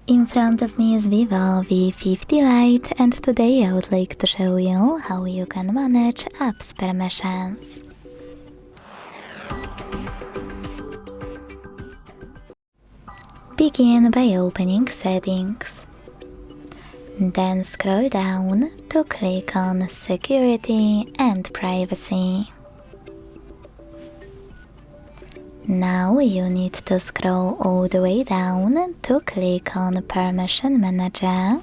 In front of me is VIVO V50 Lite, and today I would like to show you how you can manage apps permissions. Begin by opening Settings. Then scroll down to click on Security and Privacy. Now you need to scroll all the way down to click on Permission Manager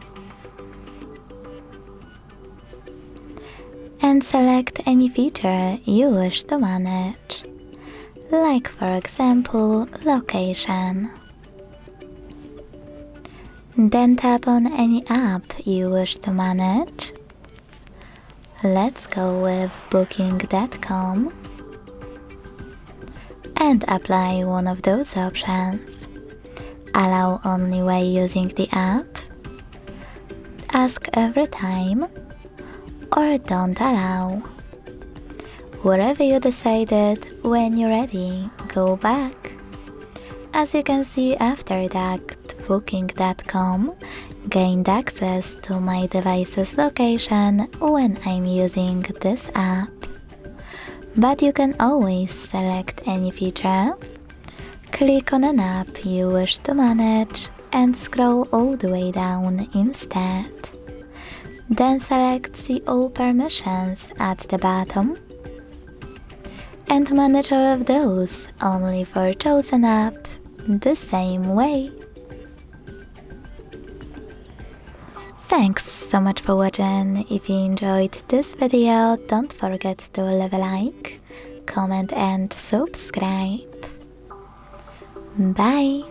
and select any feature you wish to manage, like for example location. Then tap on any app you wish to manage. Let's go with Booking.com and apply one of those options. Allow only while using the app, ask every time, or don't allow. Whatever you decided, when you're ready, go back. As you can see, after that, Booking.com gained access to my device's location when I'm using this app. But you can always select any feature, click on an app you wish to manage and scroll all the way down instead. Then select See All Permissions at the bottom and manage all of those only for chosen app the same way. Thanks so much for watching. If you enjoyed this video, don't forget to leave a like, comment and subscribe. Bye!